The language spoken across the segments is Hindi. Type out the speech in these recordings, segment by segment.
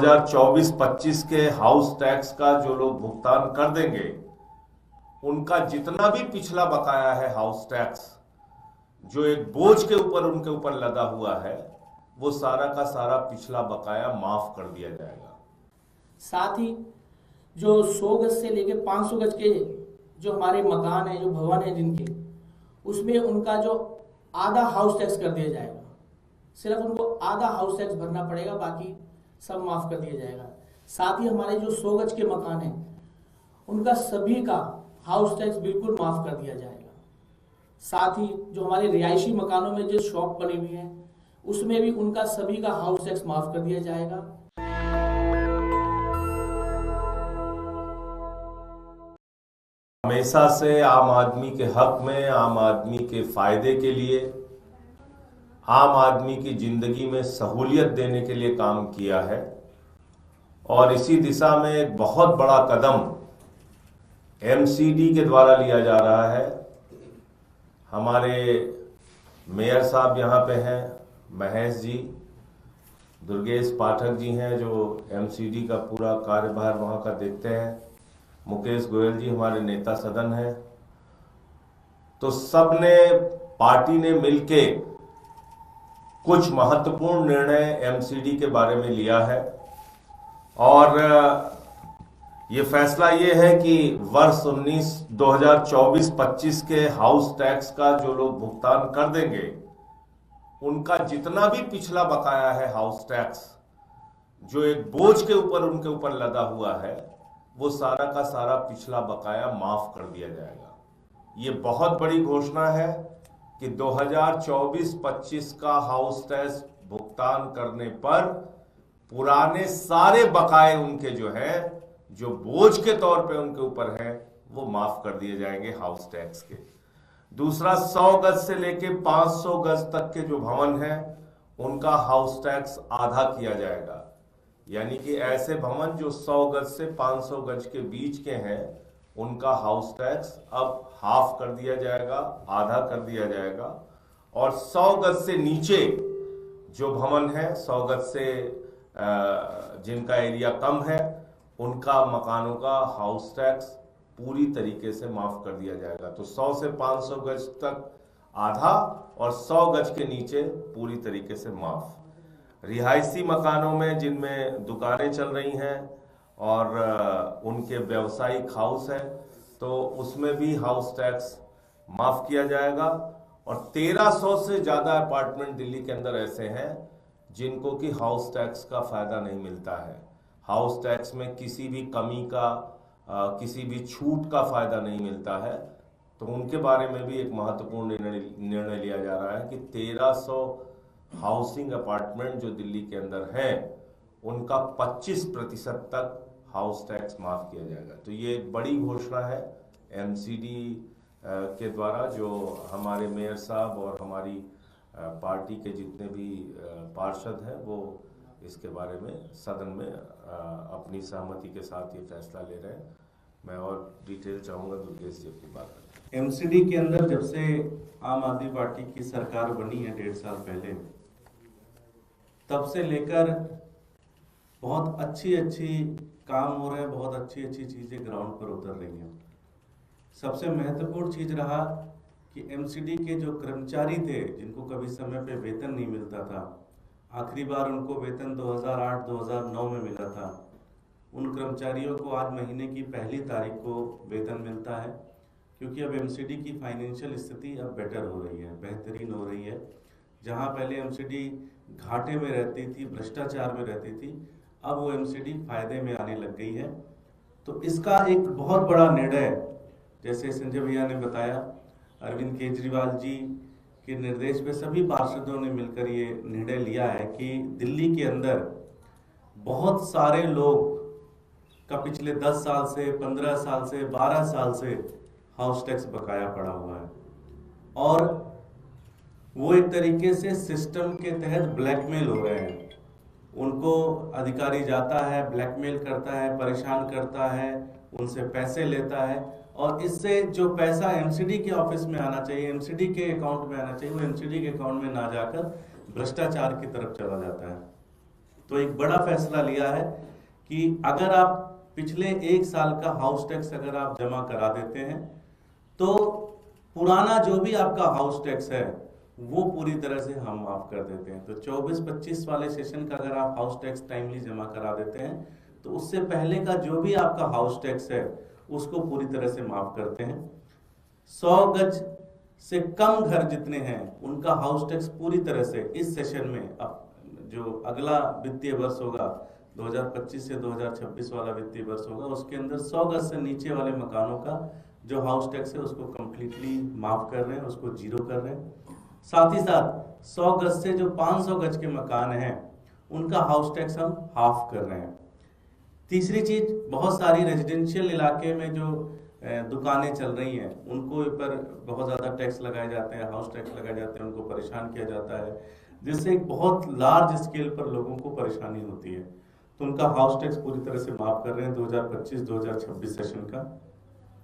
2024-25 के हाउस टैक्स का जो लोग भुगतान कर देंगे, उनका जितना भी पिछला बकाया है हाउस टैक्स, जो एक बोझ के ऊपर उनके ऊपर लगा हुआ है, वो सारा का सारा पिछला बकाया माफ कर दिया जाएगा। साथ ही जो 100 गज से लेके 500 गज के जो हमारे मकान है, जो भवन है जिनके, उसमें उनका जो आधा हाउस टैक्स कर दिया जाएगा। सिर्फ उनको आधा हाउस टैक्स भरना पड़ेगा, बाकी सब माफ कर दिया जाएगा। साथ ही हमारे जो 100 गज के मकान हैं, उनका सभी का हाउस टैक्स बिल्कुल माफ कर दिया जाएगा। साथ ही जो हमारे रिहायशी मकानों में जो शॉप बनी हुई है, उसमें भी उनका सभी का हाउस टैक्स माफ कर दिया जाएगा। हमेशा से आम आदमी के हक में, आम आदमी के फायदे के लिए, आम आदमी की जिंदगी में सहूलियत देने के लिए काम किया है और इसी दिशा में एक बहुत बड़ा कदम एमसीडी के द्वारा लिया जा रहा है। हमारे मेयर साहब यहाँ पे हैं, महेश जी, दुर्गेश पाठक जी हैं जो एमसीडी का पूरा कार्यभार वहाँ का देखते हैं, मुकेश गोयल जी हमारे नेता सदन हैं। तो सबने, पार्टी ने मिलके कुछ महत्वपूर्ण निर्णय एमसीडी के बारे में लिया है और ये फैसला ये है कि वर्ष 2024-25 के हाउस टैक्स का जो लोग भुगतान कर देंगे, उनका जितना भी पिछला बकाया है हाउस टैक्स, जो एक बोझ के ऊपर उनके ऊपर लगा हुआ है, वो सारा का सारा पिछला बकाया माफ कर दिया जाएगा। ये बहुत बड़ी घोषणा है कि 2024-25 का हाउस टैक्स भुगतान करने पर पुराने सारे बकाए उनके जो है, जो बोझ के तौर पे उनके ऊपर है, वो माफ कर दिए जाएंगे हाउस टैक्स के। दूसरा, 100 गज से लेके 500 गज तक के जो भवन हैं, उनका हाउस टैक्स आधा किया जाएगा। यानी कि ऐसे भवन जो 100 गज से 500 गज के बीच के हैं, उनका हाउस टैक्स अब हाफ कर दिया जाएगा, आधा कर दिया जाएगा। और 100 गज से नीचे जो भवन है, 100 गज से जिनका एरिया कम है, उनका मकानों का हाउस टैक्स पूरी तरीके से माफ कर दिया जाएगा। तो 100 से 500 गज तक आधा और 100 गज के नीचे पूरी तरीके से माफ। रिहायशी मकानों में जिनमें दुकानें चल रही हैं और उनके व्यावसायिक हाउस है, तो उसमें भी हाउस टैक्स माफ किया जाएगा। और 1300 से ज्यादा अपार्टमेंट दिल्ली के अंदर ऐसे हैं जिनको कि हाउस टैक्स का फायदा नहीं मिलता है। हाउस टैक्स में किसी भी कमी का, किसी भी छूट का फायदा नहीं मिलता है। तो उनके बारे में भी एक महत्वपूर्ण निर्णय लिया जा रहा है कि 1300 हाउसिंग अपार्टमेंट जो दिल्ली के अंदर हैं, उनका 25% तक हाउस टैक्स माफ किया जाएगा। तो ये एक बड़ी घोषणा है एमसीडी के द्वारा, जो हमारे मेयर साहब और हमारी पार्टी के जितने भी पार्षद हैं, वो इसके बारे में सदन में अपनी सहमति के साथ ये फैसला ले रहे हैं। मैं और डिटेल चाहूँगा दुर्गेश जी अपनी बात करें। एमसीडी के अंदर जब से आम आदमी पार्टी की सरकार बनी है 1.5 साल पहले, तब से लेकर बहुत अच्छी काम हो रहे हैं, बहुत अच्छी चीज़ें ग्राउंड पर उतर रही हैं। सबसे महत्वपूर्ण चीज़ रहा कि एमसीडी के जो कर्मचारी थे, जिनको कभी समय पे वेतन नहीं मिलता था, आखिरी बार उनको वेतन 2008-2009 में मिला था, उन कर्मचारियों को आज महीने की पहली तारीख को वेतन मिलता है। क्योंकि अब एमसीडी की फाइनेंशियल स्थिति अब बेटर हो रही है, बेहतरीन हो रही है। जहां पहले एमसीडी घाटे में रहती थी, भ्रष्टाचार में रहती थी, अब वो एमसीडी फायदे में आने लग गई है। तो इसका एक बहुत बड़ा निर्णय, जैसे संजय भैया ने बताया, अरविंद केजरीवाल जी के निर्देश पे सभी पार्षदों ने मिलकर ये निर्णय लिया है कि दिल्ली के अंदर बहुत सारे लोग का पिछले 10 साल से, 15 साल से, 12 साल से हाउस टैक्स बकाया पड़ा हुआ है और वो एक तरीके से सिस्टम के तहत ब्लैकमेल हो रहे हैं। उनको अधिकारी जाता है, ब्लैकमेल करता है, परेशान करता है, उनसे पैसे लेता है और इससे जो पैसा एमसीडी के ऑफिस में आना चाहिए, एमसीडी के अकाउंट में आना चाहिए, वो एमसीडी के अकाउंट में ना जाकर भ्रष्टाचार की तरफ चला जाता है। तो एक बड़ा फैसला लिया है कि अगर आप पिछले 1 साल का हाउस टैक्स अगर आप जमा करा देते हैं तो पुराना जो भी आपका हाउस टैक्स है वो पूरी तरह से हम माफ कर देते हैं। तो 24-25 वाले सेशन का अगर आप हाउस टैक्स टाइमली जमा करा देते हैं तो उससे पहले का जो भी आपका हाउस टैक्स है उसको पूरी तरह से माफ करते हैं। 100 गज से कम घर जितने हैं उनका हाउस टैक्स पूरी तरह से इस सेशन में, अब जो अगला वित्तीय वर्ष होगा 2025 से 2026 वाला वित्तीय वर्ष होगा, उसके अंदर 100 गज से नीचे वाले मकानों का जो हाउस टैक्स है उसको कंप्लीटली माफ कर रहे हैं, उसको जीरो कर रहे हैं। साथ ही साथ 100 गज से जो 500 गज के मकान हैं उनका हाउस टैक्स हम हाफ कर रहे हैं। तीसरी चीज, बहुत सारी रेजिडेंशियल इलाके में जो दुकानें चल रही हैं उनको ऊपर बहुत ज़्यादा टैक्स लगाए जाते हैं, हाउस टैक्स लगाए जाते हैं, उनको परेशान किया जाता है, जिससे एक बहुत लार्ज स्केल पर लोगों को परेशानी होती है। तो उनका हाउस टैक्स पूरी तरह से माफ कर रहे हैं 2025-2026 सेशन का।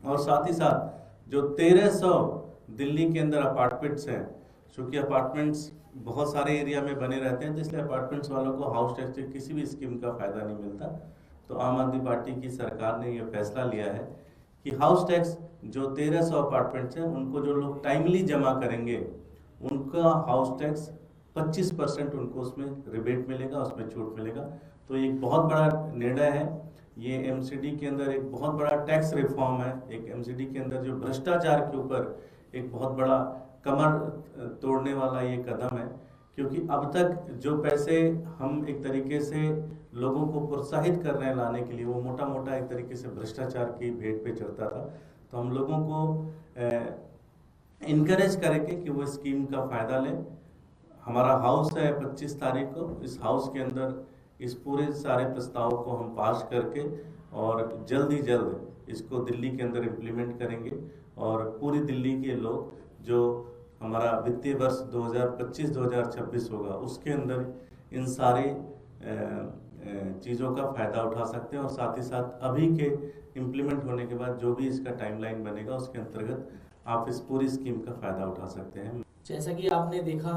और साथ ही साथ जो 1300 दिल्ली के अंदर अपार्टमेंट्स हैं, चूँकि अपार्टमेंट्स बहुत सारे एरिया में बने रहते हैं तो इसलिए अपार्टमेंट्स वालों को हाउस टैक्स की किसी भी स्कीम का फ़ायदा नहीं मिलता। तो आम आदमी पार्टी की सरकार ने यह फैसला लिया है कि हाउस टैक्स जो 1300 अपार्टमेंट्स हैं उनको जो लोग टाइमली जमा करेंगे उनका हाउस टैक्स 25% उनको उसमें रिबेट मिलेगा, उसमें छूट मिलेगा। तो एक बहुत बड़ा निर्णय है ये। एमसीडी के अंदर एक बहुत बड़ा टैक्स रिफॉर्म है, एक एमसीडी के अंदर जो भ्रष्टाचार के ऊपर एक बहुत बड़ा कमर तोड़ने वाला ये कदम है, क्योंकि अब तक जो पैसे हम एक तरीके से लोगों को प्रोत्साहित कर रहे हैं लाने के लिए वो मोटा मोटा एक तरीके से भ्रष्टाचार की भेंट पे चढ़ता था। तो हम लोगों को इनकरेज करेंगे कि वो स्कीम का फ़ायदा लें। हमारा हाउस है 25 तारीख को, इस हाउस के अंदर इस पूरे सारे प्रस्ताव को हम पास करके और जल्द ही जल्द इसको दिल्ली के अंदर इम्प्लीमेंट करेंगे और पूरी दिल्ली के लोग जो हमारा वित्तीय वर्ष 2025-2026 होगा उसके अंदर इन सारे चीज़ों का फ़ायदा उठा सकते हैं। और साथ ही साथ अभी के इम्प्लीमेंट होने के बाद जो भी इसका टाइमलाइन बनेगा उसके अंतर्गत आप इस पूरी स्कीम का फ़ायदा उठा सकते हैं। जैसा कि आपने देखा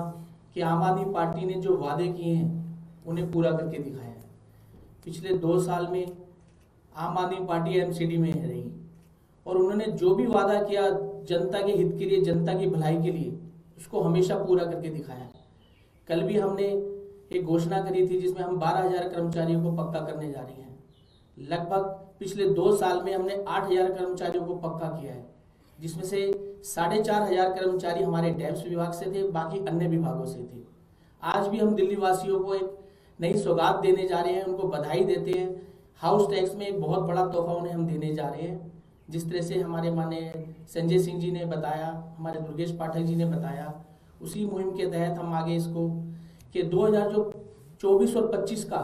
कि आम आदमी पार्टी ने जो वादे किए हैं उन्हें पूरा करके दिखाया है। पिछले 2 साल में आम आदमी पार्टी एमसीडी में रही और उन्होंने जो भी वादा किया जनता के हित के लिए, जनता की भलाई के लिए, उसको हमेशा पूरा करके दिखाया। कल भी हमने एक घोषणा करी थी जिसमें हम 12,000 कर्मचारियों को पक्का करने जा रहे हैं। लगभग पिछले 2 साल में हमने 8,000 कर्मचारियों को पक्का किया है, जिसमें से 4,500 कर्मचारी हमारे डैम्स विभाग से थे, बाकी अन्य विभागों से थे। आज भी हम दिल्ली वासियों को एक नई सौगात देने जा रहे हैं, उनको बधाई देते हैं। हाउस टैक्स में एक बहुत बड़ा तोहफा उन्हें हम देने जा रहे हैं। जिस तरह से हमारे माननीय संजय सिंह जी ने बताया, हमारे दुर्गेश पाठक जी ने बताया, उसी मुहिम के तहत हम आगे इसको कि 2024 और 25 का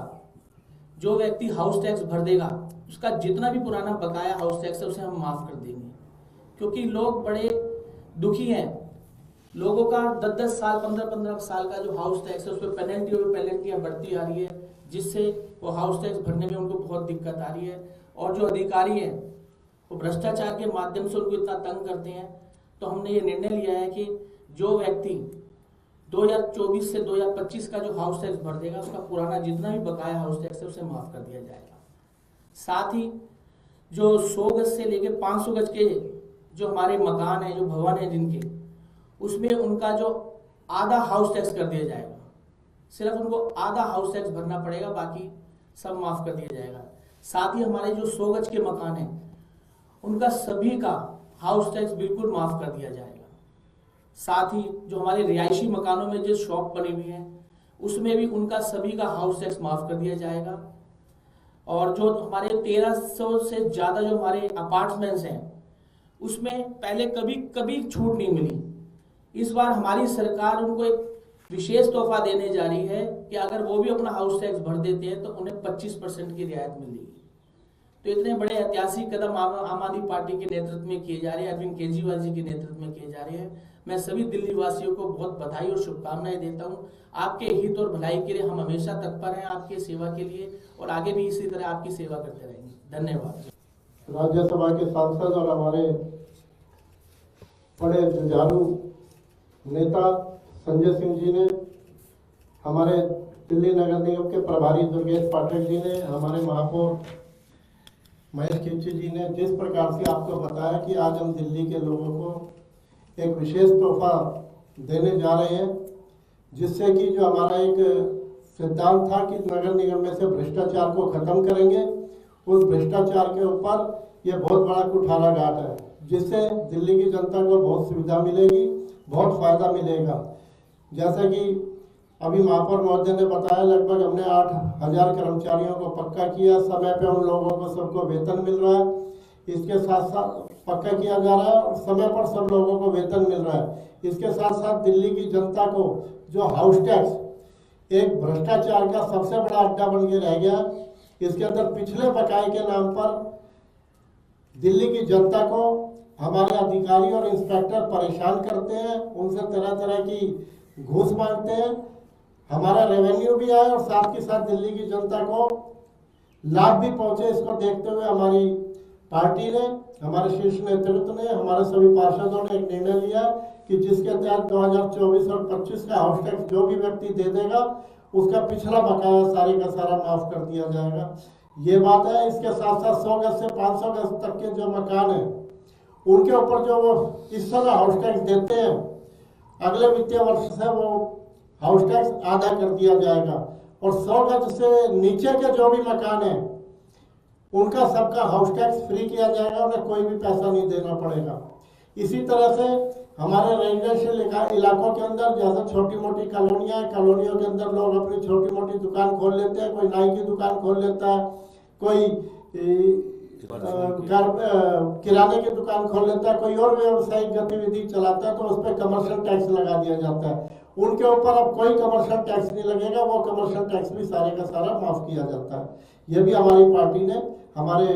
जो व्यक्ति हाउस टैक्स भर देगा उसका जितना भी पुराना बकाया हाउस टैक्स है उसे हम माफ़ कर देंगे। क्योंकि लोग बड़े दुखी हैं, लोगों का 10-10 साल 15-15 साल का जो हाउस टैक्स है उस पर पेनल्टी और पेनल्टियाँ बढ़ती आ रही है, जिससे वो हाउस टैक्स भरने में उनको बहुत दिक्कत आ रही है। और जो अधिकारी हैं वो भ्रष्टाचार के माध्यम से उनको इतना तंग करते हैं। तो हमने ये निर्णय लिया है कि जो व्यक्ति 2024 से 2025 का जो हाउस टैक्स भर देगा उसका पुराना जितना भी बकाया हाउस टैक्स है उसे माफ़ कर दिया जाएगा। साथ ही जो 100 गज से लेकर 500 गज के जो हमारे मकान हैं, जो भवन हैं जिनके, उसमें उनका जो आधा हाउस टैक्स कर दिया जाएगा। सिर्फ उनको आधा हाउस टैक्स भरना पड़ेगा, बाकी सब माफ़ कर दिया जाएगा। साथ ही हमारे जो 100 गज के मकान हैं उनका सभी का हाउस टैक्स बिल्कुल माफ़ कर दिया जाएगा। साथ ही जो हमारे रिहायशी मकानों में जो शॉप बनी हुई हैं उसमें भी उनका सभी का हाउस टैक्स माफ़ कर दिया जाएगा। और जो हमारे 1300 से ज़्यादा जो हमारे अपार्टमेंट्स हैं उसमें पहले कभी छूट नहीं मिली। इस बार हमारी सरकार उनको एक विशेष तोहफा देने जा रही है कि अगर वो भी अपना हाउस टैक्स भर देते हैं तो उन्हें 25% की रियायत मिलेगी। तो इतने बड़े ऐतिहासिक कदम आम आदमी पार्टी के नेतृत्व में किए जा रहे हैं, अरविंद केजरीवाल जी के नेतृत्व में किए जा रहे हैं। मैं सभी दिल्ली वासियों को बहुत बधाई और शुभकामनाएं देता हूं। आपके हित और भलाई के लिए हम हमेशा तत्पर हैं, आपकी सेवा के लिए, और आगे भी इसी तरह आपकी सेवा करते रहेंगे। धन्यवाद। राज्यसभा के सांसद और हमारे बड़े जुझारू नेता संजय सिंह जी ने हमारे दिल्ली नगर निगम के प्रभारी दुर्गेश पाठक जी ने, हमारे महापौर महेश खिच्ची जी ने जिस प्रकार से आपको बताया कि आज हम दिल्ली के लोगों को एक विशेष तोहफा देने जा रहे हैं, जिससे कि जो हमारा एक सिद्धांत था कि नगर निगम में से भ्रष्टाचार को खत्म करेंगे, उस भ्रष्टाचार के ऊपर ये बहुत बड़ा कुठारा घाट है, जिससे दिल्ली की जनता को बहुत सुविधा मिलेगी, बहुत फायदा मिलेगा। जैसे कि अभी महापौर महोदय ने बताया, लगभग हमने 8,000 कर्मचारियों को पक्का किया, समय पे उन लोगों को सबको वेतन मिल रहा है। इसके साथ साथ पक्का किया जा रहा है और समय पर सब लोगों को वेतन मिल रहा है। इसके साथ साथ दिल्ली की जनता को जो हाउस टैक्स एक भ्रष्टाचार का सबसे बड़ा अड्डा बन के रह गया, इसके अंदर पिछले बकाये के नाम पर दिल्ली की जनता को हमारे अधिकारी और इंस्पेक्टर परेशान करते हैं, उनसे तरह तरह की घूस मांगते हैं। हमारा रेवेन्यू भी आए और साथ के साथ दिल्ली की जनता को लाभ भी पहुंचे। इसको देखते हुए हमारी पार्टी ने, हमारे शीर्ष नेतृत्व ने, हमारे सभी पार्षदों ने एक निर्णय लिया कि जिसके तहत 2024 और 25 का हाउस टैक्स जो भी व्यक्ति दे देगा, उसका पिछला बकाया सारे का सारा माफ कर दिया जाएगा। ये बात है। इसके साथ साथ 100 गज से 500 गज तक के जो मकान है, उनके ऊपर जो वो इस समय हाउस टैक्स देते हैं, अगले वित्तीय वर्ष से वो हाउस टैक्स आधा कर दिया जाएगा। और 100 गज से नीचे के जो भी मकान है, उनका सबका हाउस टैक्स फ्री किया जाएगा, उन्हें कोई भी पैसा नहीं देना पड़ेगा। इसी तरह से हमारे रेजिडेंशियल इलाकों के अंदर जैसे छोटी मोटी कॉलोनियां, कॉलोनियों के अंदर लोग अपनी छोटी मोटी दुकान खोल लेते हैं। कोई नाई की दुकान खोल लेता है, कोई किराने की दुकान खोल लेता है, कोई और व्यावसायिक गतिविधि चलाता है, तो उस पर कमर्शियल टैक्स लगा दिया जाता है। उनके ऊपर अब कोई कमर्शियल टैक्स नहीं लगेगा, वो कमर्शियल टैक्स भी सारे का सारा माफ किया जाता है। ये भी हमारी पार्टी ने, हमारे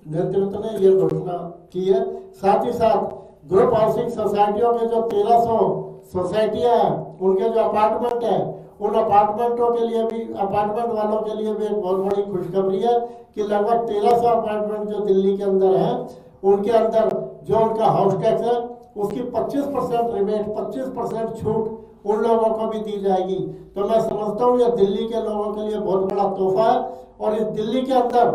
नेतृत्व ने ये घोषणा की है। साथ ही साथ ग्रुप हाउसिंग सोसाइटियों के जो 1300 सोसाइटियां हैं, उनके जो अपार्टमेंट है, उन अपार्टमेंटों के लिए भी, अपार्टमेंट वालों के लिए भी एक बहुत बड़ी खुशखबरी है कि लगभग 1300 अपार्टमेंट जो दिल्ली के अंदर है, उनके अंदर जो उनका हाउस टैक्स है, उसकी 25% रिबेट, 25% छूट उन लोगों को भी दी जाएगी। तो मैं समझता हूँ ये दिल्ली के लोगों के लिए बहुत बड़ा तोहफा है। और इस दिल्ली के अंदर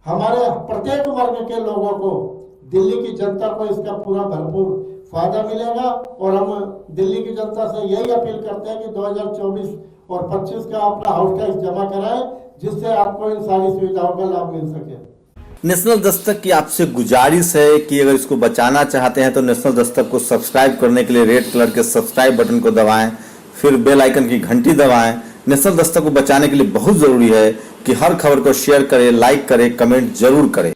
हमारे प्रत्येक वर्ग के लोगों को, दिल्ली की जनता को इसका पूरा भरपूर फायदा मिलेगा। और हम दिल्ली की जनता से यही अपील करते हैं कि 2024 और 25 का अपना हाउस टैक्स जमा कराएं, जिससे आपको इन सारी सुविधाओं का लाभ मिल सके। नेशनल दस्तक की आपसे गुजारिश है कि अगर इसको बचाना चाहते हैं तो नेशनल दस्तक को सब्सक्राइब करने के लिए रेड कलर के सब्सक्राइब बटन को दबाएं, फिर बेल आइकन की घंटी दबाएं। नेशनल दस्तक को बचाने के लिए बहुत जरूरी है कि हर खबर को शेयर करें, लाइक करें, कमेंट जरूर करें।